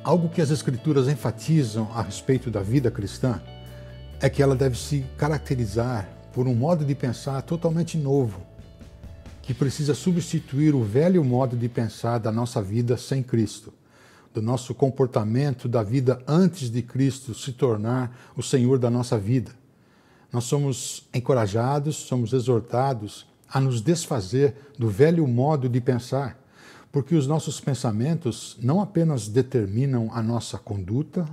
Algo que as Escrituras enfatizam a respeito da vida cristã é que ela deve se caracterizar por um modo de pensar totalmente novo, que precisa substituir o velho modo de pensar da nossa vida sem Cristo, do nosso comportamento da vida antes de Cristo se tornar o Senhor da nossa vida. Nós somos encorajados, somos exortados a nos desfazer do velho modo de pensar, porque os nossos pensamentos não apenas determinam a nossa conduta,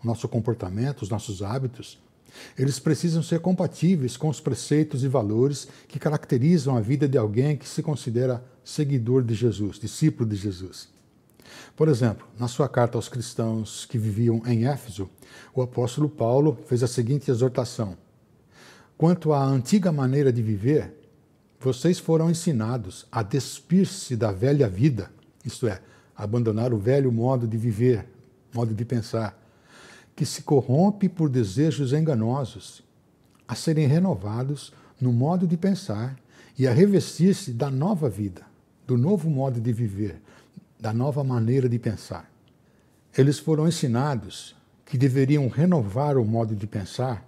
o nosso comportamento, os nossos hábitos, eles precisam ser compatíveis com os preceitos e valores que caracterizam a vida de alguém que se considera seguidor de Jesus, discípulo de Jesus. Por exemplo, na sua carta aos cristãos que viviam em Éfeso, o apóstolo Paulo fez a seguinte exortação: quanto à antiga maneira de viver, vocês foram ensinados a despir-se da velha vida, isto é, abandonar o velho modo de viver, modo de pensar, que se corrompe por desejos enganosos, a serem renovados no modo de pensar e a revestir-se da nova vida, do novo modo de viver, da nova maneira de pensar. Eles foram ensinados que deveriam renovar o modo de pensar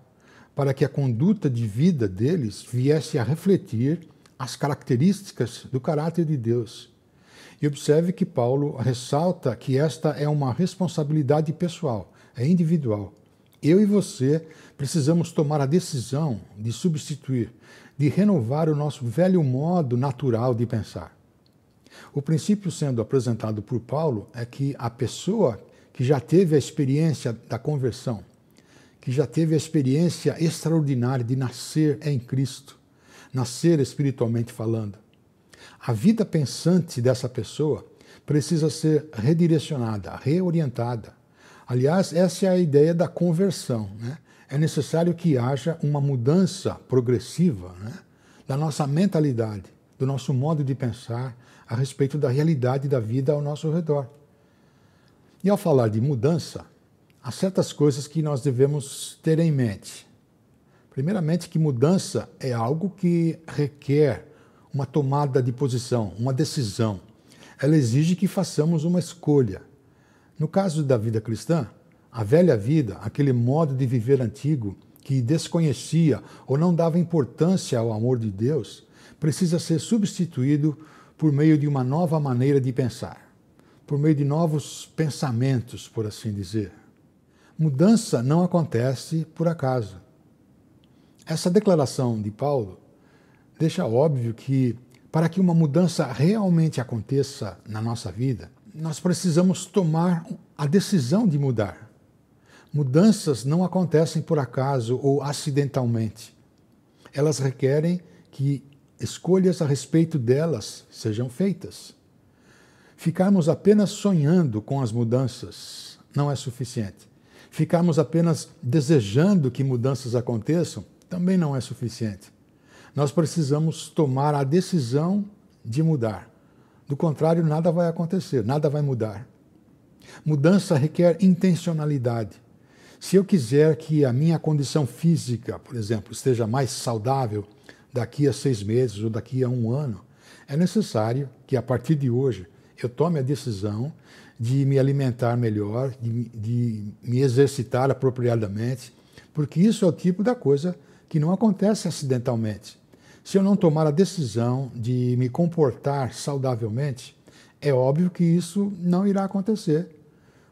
para que a conduta de vida deles viesse a refletir as características do caráter de Deus. E observe que Paulo ressalta que esta é uma responsabilidade pessoal, é individual. Eu e você precisamos tomar a decisão de substituir, de renovar o nosso velho modo natural de pensar. O princípio sendo apresentado por Paulo é que a pessoa que já teve a experiência da conversão, que já teve a experiência extraordinária de nascer em Cristo, nascer espiritualmente falando, a vida pensante dessa pessoa precisa ser redirecionada, reorientada. Aliás, essa é a ideia da conversão, né? É necessário que haja uma mudança progressiva, né, da nossa mentalidade, do nosso modo de pensar a respeito da realidade da vida ao nosso redor. E ao falar de mudança, há certas coisas que nós devemos ter em mente. Primeiramente, que mudança é algo que requer uma tomada de posição, uma decisão. Ela exige que façamos uma escolha. No caso da vida cristã, a velha vida, aquele modo de viver antigo que desconhecia ou não dava importância ao amor de Deus, precisa ser substituído por meio de uma nova maneira de pensar, por meio de novos pensamentos, por assim dizer. Mudança não acontece por acaso. Essa declaração de Paulo deixa óbvio que, para que uma mudança realmente aconteça na nossa vida, nós precisamos tomar a decisão de mudar. Mudanças não acontecem por acaso ou acidentalmente. Elas requerem que escolhas a respeito delas sejam feitas. Ficarmos apenas sonhando com as mudanças não é suficiente. Ficarmos apenas desejando que mudanças aconteçam também não é suficiente. Nós precisamos tomar a decisão de mudar. Do contrário, nada vai acontecer, nada vai mudar. Mudança requer intencionalidade. Se eu quiser que a minha condição física, por exemplo, esteja mais saudável daqui a 6 meses ou daqui a 1 ano, é necessário que, a partir de hoje, eu tome a decisão de me alimentar melhor, de me exercitar apropriadamente, porque isso é o tipo da coisa que não acontece acidentalmente. Se eu não tomar a decisão de me comportar saudavelmente, é óbvio que isso não irá acontecer,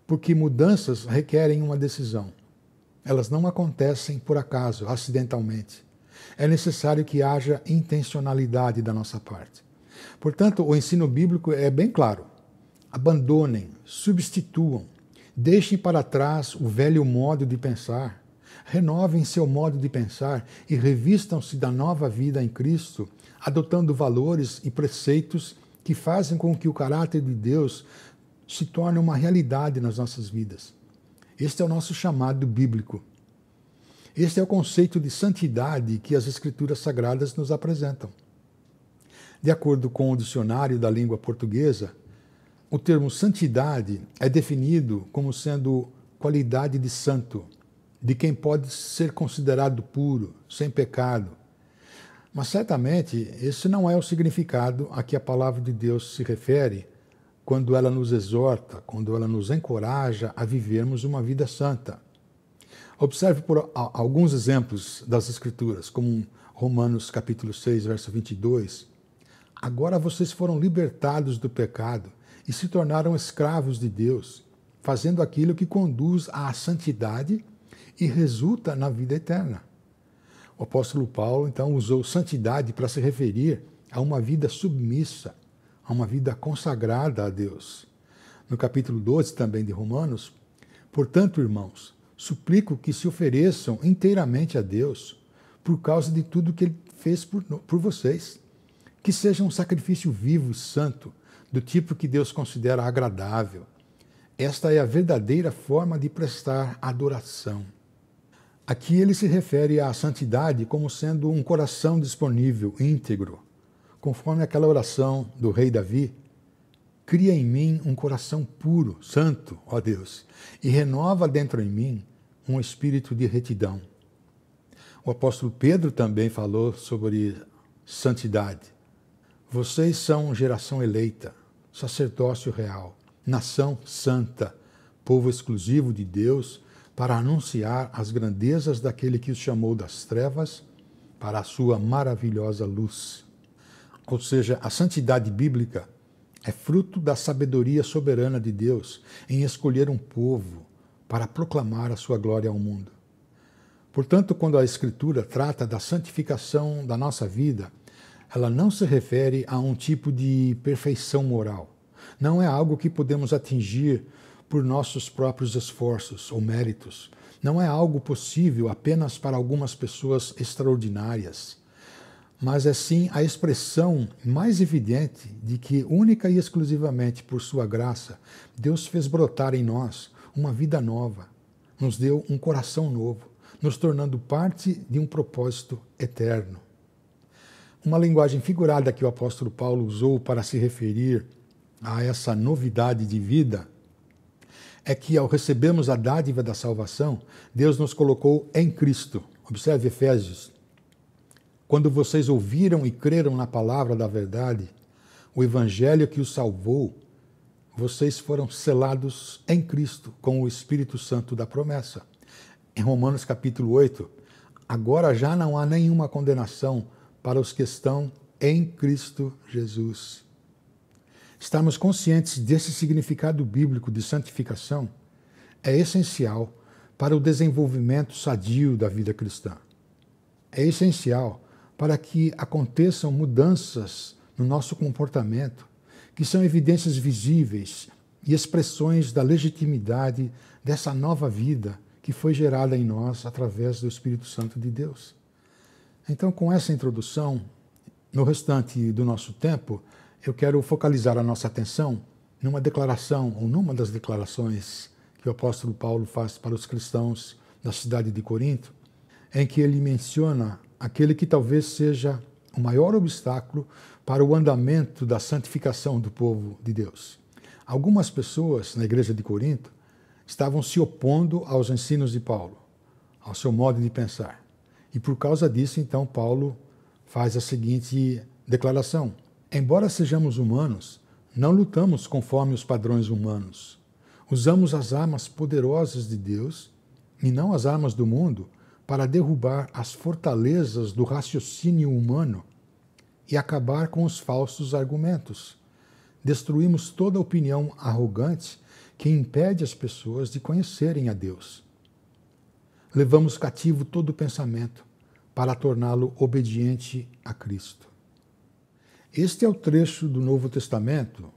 porque mudanças requerem uma decisão. Elas não acontecem por acaso, acidentalmente. É necessário que haja intencionalidade da nossa parte. Portanto, o ensino bíblico é bem claro. Abandonem, substituam, deixem para trás o velho modo de pensar, renovem seu modo de pensar e revistam-se da nova vida em Cristo, adotando valores e preceitos que fazem com que o caráter de Deus se torne uma realidade nas nossas vidas. Este é o nosso chamado bíblico. Este é o conceito de santidade que as Escrituras Sagradas nos apresentam. De acordo com o dicionário da língua portuguesa, o termo santidade é definido como sendo qualidade de santo, de quem pode ser considerado puro, sem pecado. Mas certamente esse não é o significado a que a palavra de Deus se refere quando ela nos exorta, quando ela nos encoraja a vivermos uma vida santa. Observe por alguns exemplos das Escrituras, como Romanos capítulo 6, verso 22. Agora vocês foram libertados do pecado e se tornaram escravos de Deus, fazendo aquilo que conduz à santidade e resulta na vida eterna. O apóstolo Paulo, então, usou santidade para se referir a uma vida submissa, a uma vida consagrada a Deus. No capítulo 12 também de Romanos, portanto, irmãos, suplico que se ofereçam inteiramente a Deus por causa de tudo que Ele fez por vocês, que seja um sacrifício vivo e santo, do tipo que Deus considera agradável. Esta é a verdadeira forma de prestar adoração. Aqui ele se refere à santidade como sendo um coração disponível, íntegro, conforme aquela oração do rei Davi: cria em mim um coração puro, santo, ó Deus, e renova dentro em mim um espírito de retidão. O apóstolo Pedro também falou sobre santidade. Vocês são geração eleita, sacerdócio real, nação santa, povo exclusivo de Deus, para anunciar as grandezas daquele que os chamou das trevas para a sua maravilhosa luz. Ou seja, a santidade bíblica é fruto da sabedoria soberana de Deus em escolher um povo para proclamar a sua glória ao mundo. Portanto, quando a Escritura trata da santificação da nossa vida, ela não se refere a um tipo de perfeição moral. Não é algo que podemos atingir por nossos próprios esforços ou méritos. Não é algo possível apenas para algumas pessoas extraordinárias, mas é sim a expressão mais evidente de que, única e exclusivamente por sua graça, Deus fez brotar em nós uma vida nova, nos deu um coração novo, nos tornando parte de um propósito eterno. Uma linguagem figurada que o apóstolo Paulo usou para se referir a essa novidade de vida é que, ao recebermos a dádiva da salvação, Deus nos colocou em Cristo. Observe Efésios. Quando vocês ouviram e creram na palavra da verdade, o evangelho que os salvou, vocês foram selados em Cristo com o Espírito Santo da promessa. Em Romanos capítulo 8, agora já não há nenhuma condenação para os que estão em Cristo Jesus. Estarmos conscientes desse significado bíblico de santificação é essencial para o desenvolvimento sadio da vida cristã. É essencial para que aconteçam mudanças no nosso comportamento, que são evidências visíveis e expressões da legitimidade dessa nova vida que foi gerada em nós através do Espírito Santo de Deus. Então, com essa introdução, no restante do nosso tempo, eu quero focalizar a nossa atenção numa declaração, ou numa das declarações que o apóstolo Paulo faz para os cristãos da cidade de Corinto, em que ele menciona aquele que talvez seja o maior obstáculo para o andamento da santificação do povo de Deus. Algumas pessoas na igreja de Corinto estavam se opondo aos ensinos de Paulo, ao seu modo de pensar. E por causa disso, então, Paulo faz a seguinte declaração: embora sejamos humanos, não lutamos conforme os padrões humanos. Usamos as armas poderosas de Deus e não as armas do mundo para derrubar as fortalezas do raciocínio humano e acabar com os falsos argumentos. Destruímos toda opinião arrogante que impede as pessoas de conhecerem a Deus. Levamos cativo todo pensamento para torná-lo obediente a Cristo. Este é o trecho do Novo Testamento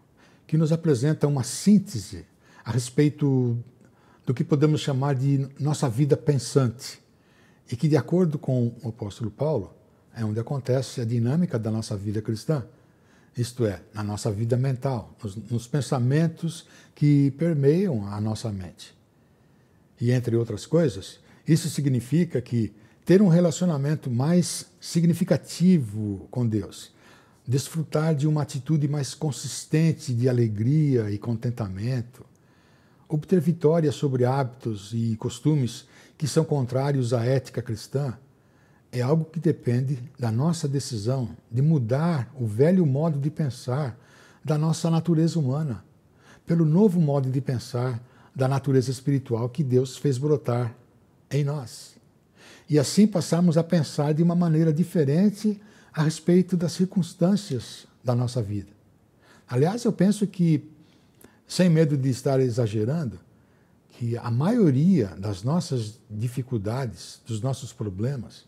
que nos apresenta uma síntese a respeito do que podemos chamar de nossa vida pensante e que, de acordo com o apóstolo Paulo, é onde acontece a dinâmica da nossa vida cristã, isto é, na nossa vida mental, nos pensamentos que permeiam a nossa mente. E, entre outras coisas, isso significa que ter um relacionamento mais significativo com Deus, desfrutar de uma atitude mais consistente de alegria e contentamento, obter vitória sobre hábitos e costumes que são contrários à ética cristã, é algo que depende da nossa decisão de mudar o velho modo de pensar da nossa natureza humana pelo novo modo de pensar da natureza espiritual que Deus fez brotar em nós. E assim passamos a pensar de uma maneira diferente a respeito das circunstâncias da nossa vida. Aliás, eu penso que, sem medo de estar exagerando, que a maioria das nossas dificuldades, dos nossos problemas,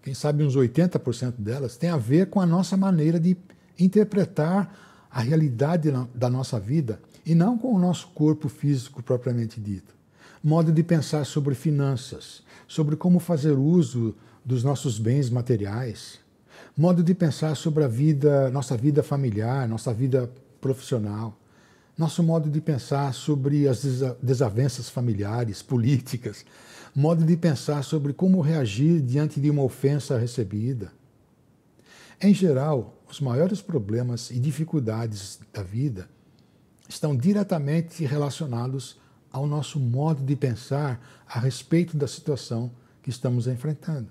quem sabe uns 80% delas, tem a ver com a nossa maneira de interpretar a realidade da nossa vida e não com o nosso corpo físico propriamente dito. Modo de pensar sobre finanças, sobre como fazer uso dos nossos bens materiais, modo de pensar sobre a vida, nossa vida familiar, nossa vida profissional, nosso modo de pensar sobre as desavenças familiares, políticas, modo de pensar sobre como reagir diante de uma ofensa recebida. Em geral, os maiores problemas e dificuldades da vida estão diretamente relacionados ao nosso modo de pensar a respeito da situação que estamos enfrentando.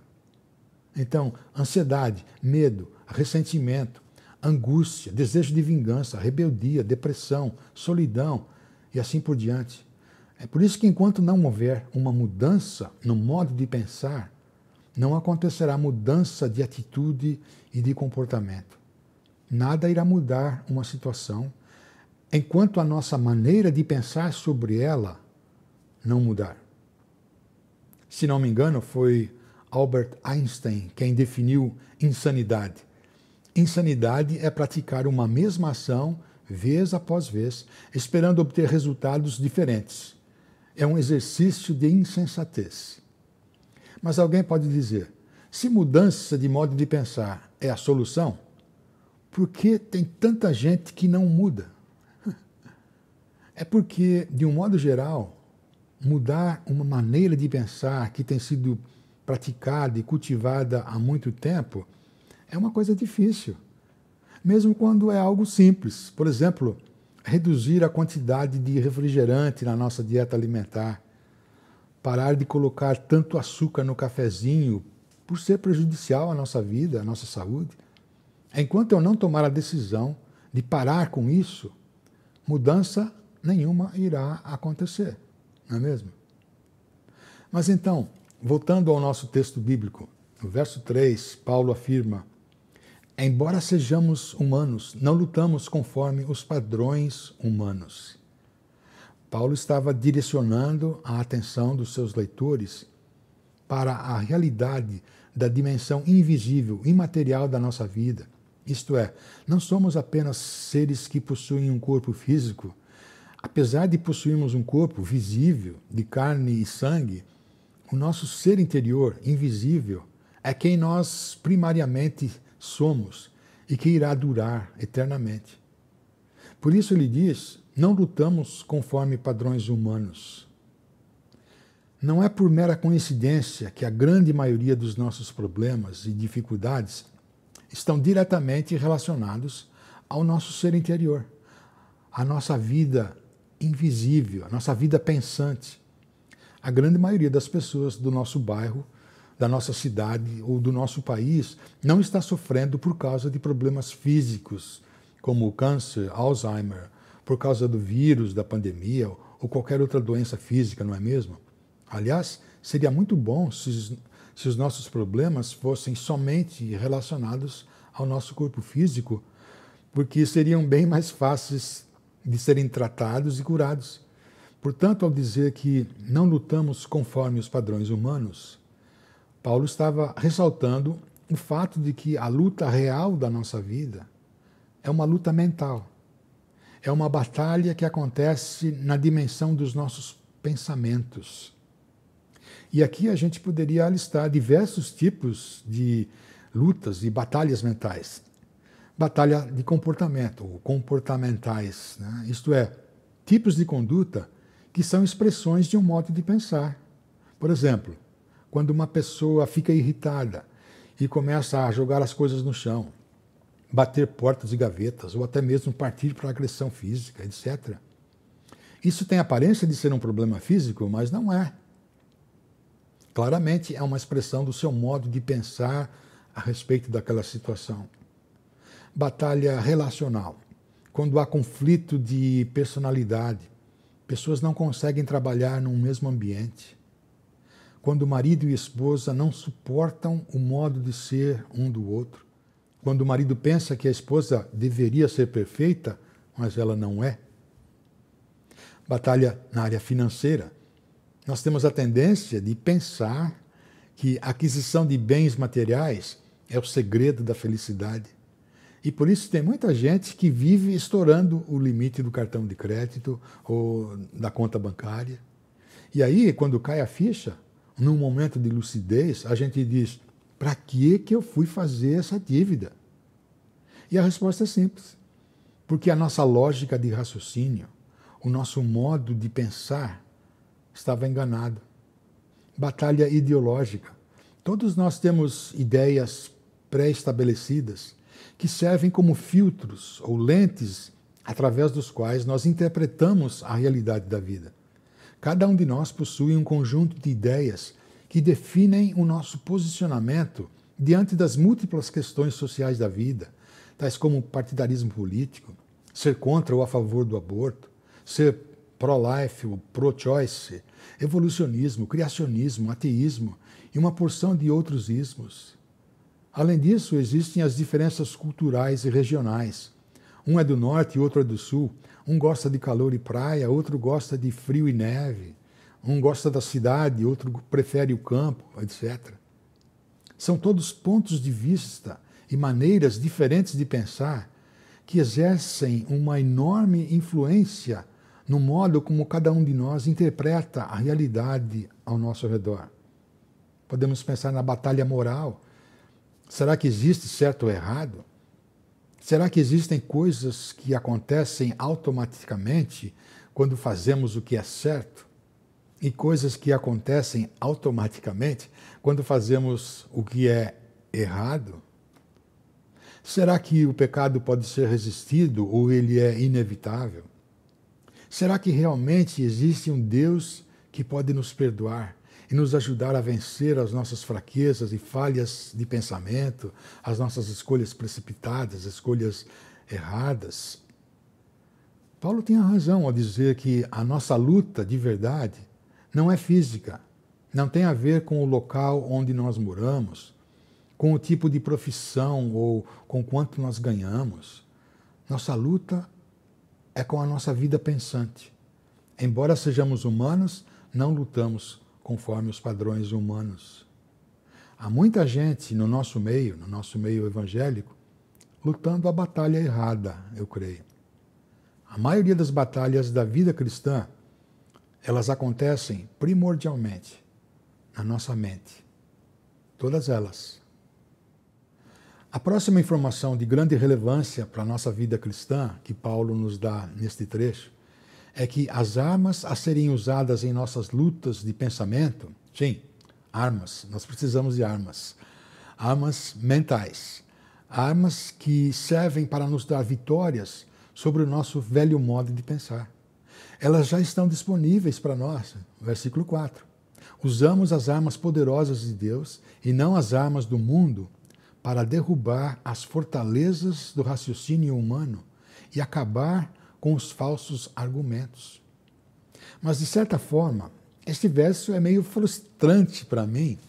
Então, ansiedade, medo, ressentimento, angústia, desejo de vingança, rebeldia, depressão, solidão e assim por diante. É por isso que enquanto não houver uma mudança no modo de pensar, não acontecerá mudança de atitude e de comportamento. Nada irá mudar uma situação enquanto a nossa maneira de pensar sobre ela não mudar. Se não me engano, foi Albert Einstein quem definiu insanidade. Insanidade é praticar uma mesma ação vez após vez, esperando obter resultados diferentes. É um exercício de insensatez. Mas alguém pode dizer, se mudança de modo de pensar é a solução, por que tem tanta gente que não muda? É porque, de um modo geral, mudar uma maneira de pensar que tem sido praticada e cultivada há muito tempo é uma coisa difícil. Mesmo quando é algo simples. Por exemplo, reduzir a quantidade de refrigerante na nossa dieta alimentar. Parar de colocar tanto açúcar no cafezinho por ser prejudicial à nossa vida, à nossa saúde. Enquanto eu não tomar a decisão de parar com isso, mudança nenhuma irá acontecer, não é mesmo? Mas então, voltando ao nosso texto bíblico, no verso 3, Paulo afirma: embora sejamos humanos, não lutamos conforme os padrões humanos. Paulo estava direcionando a atenção dos seus leitores para a realidade da dimensão invisível, imaterial da nossa vida. Isto é, não somos apenas seres que possuem um corpo físico. Apesar de possuirmos um corpo visível, de carne e sangue, o nosso ser interior, invisível, é quem nós primariamente somos e que irá durar eternamente. Por isso ele diz, não lutamos conforme padrões humanos. Não é por mera coincidência que a grande maioria dos nossos problemas e dificuldades estão diretamente relacionados ao nosso ser interior, à nossa vida invisível, à nossa vida pensante. A grande maioria das pessoas do nosso bairro, da nossa cidade ou do nosso país não está sofrendo por causa de problemas físicos, como câncer, Alzheimer, por causa do vírus, da pandemia ou qualquer outra doença física, não é mesmo? Aliás, seria muito bom se os nossos problemas fossem somente relacionados ao nosso corpo físico, porque seriam bem mais fáceis de serem tratados e curados. Portanto, ao dizer que não lutamos conforme os padrões humanos, Paulo estava ressaltando o fato de que a luta real da nossa vida é uma luta mental. É uma batalha que acontece na dimensão dos nossos pensamentos. E aqui a gente poderia alistar diversos tipos de lutas e batalhas mentais. Batalha de comportamento, ou comportamentais, né? Isto é, tipos de conduta que são expressões de um modo de pensar. Por exemplo, quando uma pessoa fica irritada e começa a jogar as coisas no chão, bater portas e gavetas, ou até mesmo partir para agressão física, etc. Isso tem aparência de ser um problema físico, mas não é. Claramente é uma expressão do seu modo de pensar a respeito daquela situação. Batalha relacional. quando há conflito de personalidade, pessoas não conseguem trabalhar num mesmo ambiente, quando o marido e a esposa não suportam o modo de ser um do outro, quando o marido pensa que a esposa deveria ser perfeita, mas ela não é. Batalha na área financeira. Nós temos a tendência de pensar que a aquisição de bens materiais é o segredo da felicidade. E por isso tem muita gente que vive estourando o limite do cartão de crédito ou da conta bancária. E aí, quando cai a ficha, num momento de lucidez, a gente diz: para que eu fui fazer essa dívida? E a resposta é simples. Porque a nossa lógica de raciocínio, o nosso modo de pensar, estava enganado. Batalha ideológica. Todos nós temos ideias pré-estabelecidas que servem como filtros ou lentes através dos quais nós interpretamos a realidade da vida. Cada um de nós possui um conjunto de ideias que definem o nosso posicionamento diante das múltiplas questões sociais da vida, tais como partidarismo político, ser contra ou a favor do aborto, ser pro-life ou pro-choice, evolucionismo, criacionismo, ateísmo e uma porção de outros ismos. Além disso, existem as diferenças culturais e regionais. Um é do norte e outro é do sul. Um gosta de calor e praia, outro gosta de frio e neve. Um gosta da cidade, outro prefere o campo, etc. São todos pontos de vista e maneiras diferentes de pensar que exercem uma enorme influência no modo como cada um de nós interpreta a realidade ao nosso redor. Podemos pensar na batalha moral. Será que existe certo ou errado? Será que existem coisas que acontecem automaticamente quando fazemos o que é certo? E coisas que acontecem automaticamente quando fazemos o que é errado? Será que o pecado pode ser resistido ou ele é inevitável? Será que realmente existe um Deus que pode nos perdoar e nos ajudar a vencer as nossas fraquezas e falhas de pensamento, as nossas escolhas precipitadas, escolhas erradas? Paulo tinha razão ao dizer que a nossa luta de verdade não é física, não tem a ver com o local onde nós moramos, com o tipo de profissão ou com quanto nós ganhamos. Nossa luta é com a nossa vida pensante. Embora sejamos humanos, não lutamos conforme os padrões humanos. Há muita gente no nosso meio evangélico, lutando a batalha errada, eu creio. A maioria das batalhas da vida cristã, elas acontecem primordialmente na nossa mente. Todas elas. A próxima informação de grande relevância para a nossa vida cristã, que Paulo nos dá neste trecho, é que as armas a serem usadas em nossas lutas de pensamento, sim, armas, nós precisamos de armas mentais, armas que servem para nos dar vitórias sobre o nosso velho modo de pensar. Elas já estão disponíveis para nós, versículo 4. Usamos as armas poderosas de Deus e não as armas do mundo para derrubar as fortalezas do raciocínio humano e acabar com os falsos argumentos. Mas, de certa forma, este verso é meio frustrante para mim,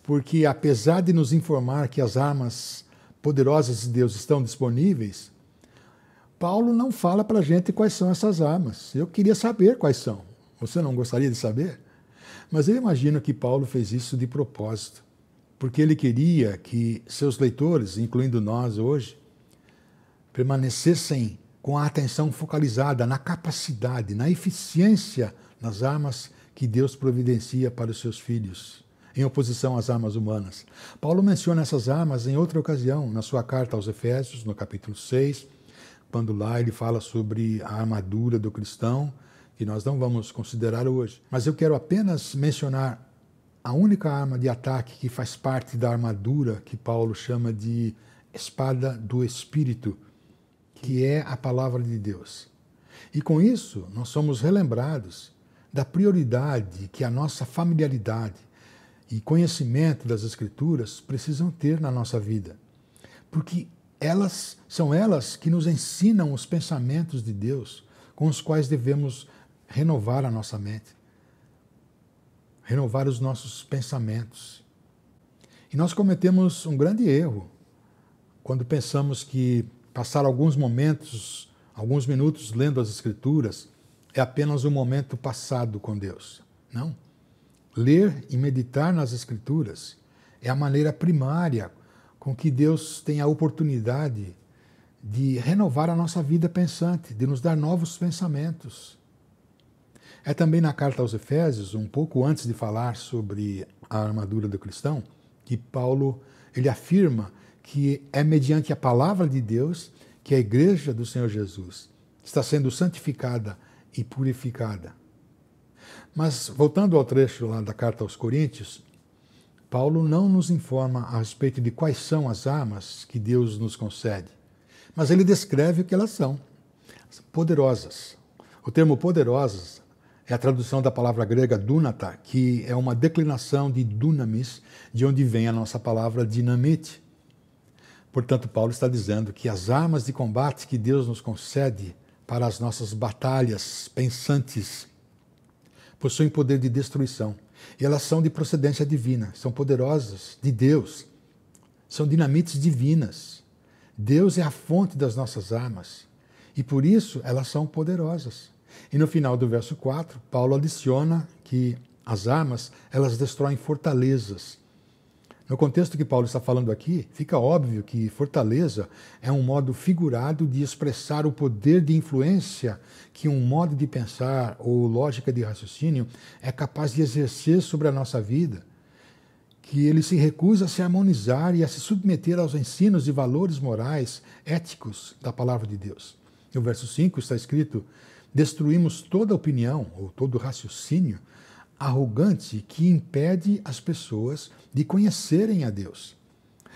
porque apesar de nos informar que as armas poderosas de Deus estão disponíveis, Paulo não fala para a gente quais são essas armas. Eu queria saber quais são. Você não gostaria de saber? Mas eu imagino que Paulo fez isso de propósito, porque ele queria que seus leitores, incluindo nós hoje, permanecessem com a atenção focalizada na capacidade, na eficiência das armas que Deus providencia para os seus filhos, em oposição às armas humanas. Paulo menciona essas armas em outra ocasião, na sua carta aos Efésios, no capítulo 6, quando lá ele fala sobre a armadura do cristão, que nós não vamos considerar hoje. Mas eu quero apenas mencionar a única arma de ataque que faz parte da armadura que Paulo chama de espada do Espírito, que é a palavra de Deus. E com isso, nós somos relembrados da prioridade que a nossa familiaridade e conhecimento das Escrituras precisam ter na nossa vida. Porque São elas que nos ensinam os pensamentos de Deus, com os quais devemos renovar a nossa mente, renovar os nossos pensamentos. E nós cometemos um grande erro quando pensamos que passar alguns minutos lendo as Escrituras é apenas um momento passado com Deus. Não. Ler e meditar nas Escrituras é a maneira primária com que Deus tem a oportunidade de renovar a nossa vida pensante, de nos dar novos pensamentos. É também na carta aos Efésios, um pouco antes de falar sobre a armadura do cristão, que Paulo ele afirma que é mediante a palavra de Deus que a igreja do Senhor Jesus está sendo santificada e purificada. Mas, voltando ao trecho lá da carta aos Coríntios, Paulo não nos informa a respeito de quais são as armas que Deus nos concede, mas ele descreve o que elas são, poderosas. O termo poderosas é a tradução da palavra grega dunata, que é uma declinação de dunamis, de onde vem a nossa palavra dinamite. Portanto, Paulo está dizendo que as armas de combate que Deus nos concede para as nossas batalhas pensantes possuem poder de destruição. E elas são de procedência divina, são poderosas de Deus, são dinamites divinas. Deus é a fonte das nossas armas e por isso elas são poderosas. E no final do verso 4, Paulo adiciona que as armas, elas destroem fortalezas. No contexto que Paulo está falando aqui, fica óbvio que fortaleza é um modo figurado de expressar o poder de influência que um modo de pensar ou lógica de raciocínio é capaz de exercer sobre a nossa vida, que ele se recusa a se harmonizar e a se submeter aos ensinos e valores morais, éticos da palavra de Deus. No verso 5 está escrito: destruímos toda opinião ou todo raciocínio arrogante que impede as pessoas de conhecerem a Deus.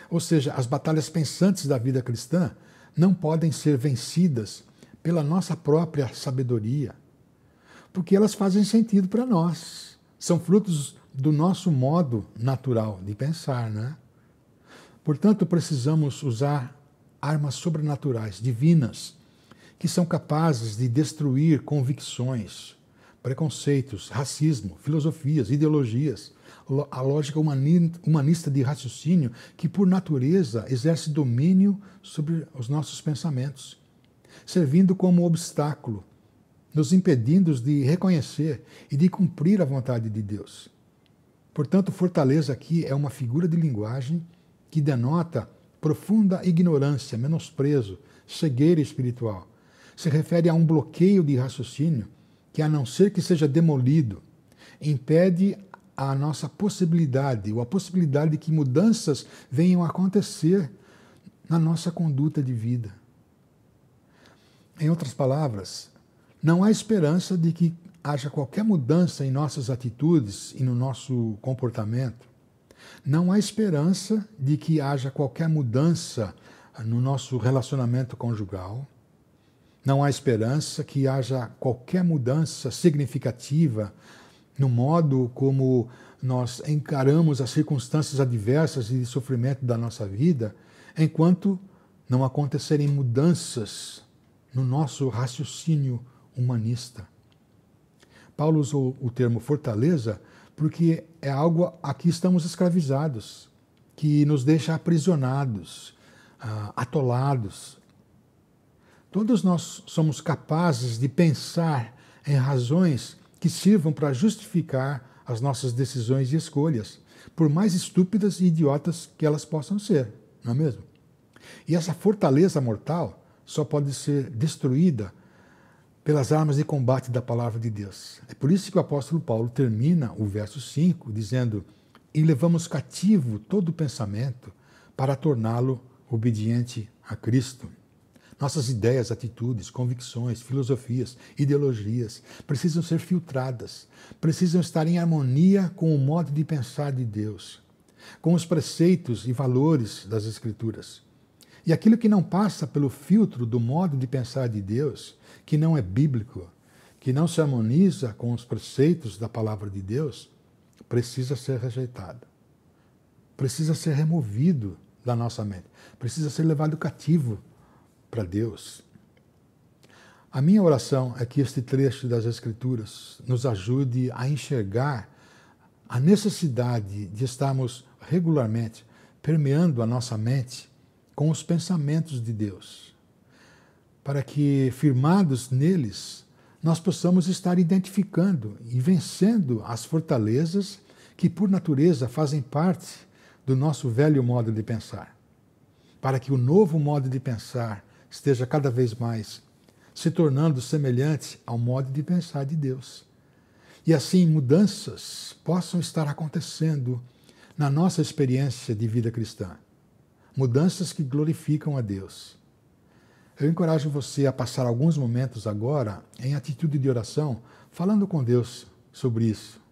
Ou seja, as batalhas pensantes da vida cristã não podem ser vencidas pela nossa própria sabedoria, porque elas fazem sentido para nós. São frutos do nosso modo natural de pensar, né? Portanto, precisamos usar armas sobrenaturais, divinas, que são capazes de destruir convicções, preconceitos, racismo, filosofias, ideologias, a lógica humanista de raciocínio que, por natureza, exerce domínio sobre os nossos pensamentos, servindo como obstáculo, nos impedindo de reconhecer e de cumprir a vontade de Deus. Portanto, fortaleza aqui é uma figura de linguagem que denota profunda ignorância, menosprezo, cegueira espiritual. Se refere a um bloqueio de raciocínio que, a não ser que seja demolido, impede a nossa possibilidade, ou a possibilidade de que mudanças venham a acontecer na nossa conduta de vida. Em outras palavras, não há esperança de que haja qualquer mudança em nossas atitudes e no nosso comportamento. Não há esperança de que haja qualquer mudança no nosso relacionamento conjugal. Não há esperança que haja qualquer mudança significativa no modo como nós encaramos as circunstâncias adversas e de sofrimento da nossa vida, enquanto não acontecerem mudanças no nosso raciocínio humanista. Paulo usou o termo fortaleza porque é algo a que estamos escravizados, que nos deixa aprisionados, atolados. Todos nós somos capazes de pensar em razões que sirvam para justificar as nossas decisões e escolhas, por mais estúpidas e idiotas que elas possam ser, não é mesmo? E essa fortaleza mortal só pode ser destruída pelas armas de combate da palavra de Deus. É por isso que o apóstolo Paulo termina o verso 5 dizendo: e levamos cativo todo pensamento para torná-lo obediente a Cristo. Nossas ideias, atitudes, convicções, filosofias, ideologias precisam ser filtradas, precisam estar em harmonia com o modo de pensar de Deus, com os preceitos e valores das Escrituras. E aquilo que não passa pelo filtro do modo de pensar de Deus, que não é bíblico, que não se harmoniza com os preceitos da palavra de Deus, precisa ser rejeitado. Precisa ser removido da nossa mente. Precisa ser levado cativo para Deus. A minha oração é que este trecho das Escrituras nos ajude a enxergar a necessidade de estarmos regularmente permeando a nossa mente com os pensamentos de Deus, para que, firmados neles, nós possamos estar identificando e vencendo as fortalezas que, por natureza, fazem parte do nosso velho modo de pensar, para que o novo modo de pensar esteja cada vez mais se tornando semelhante ao modo de pensar de Deus. E assim mudanças possam estar acontecendo na nossa experiência de vida cristã. Mudanças que glorificam a Deus. Eu encorajo você a passar alguns momentos agora em atitude de oração, falando com Deus sobre isso.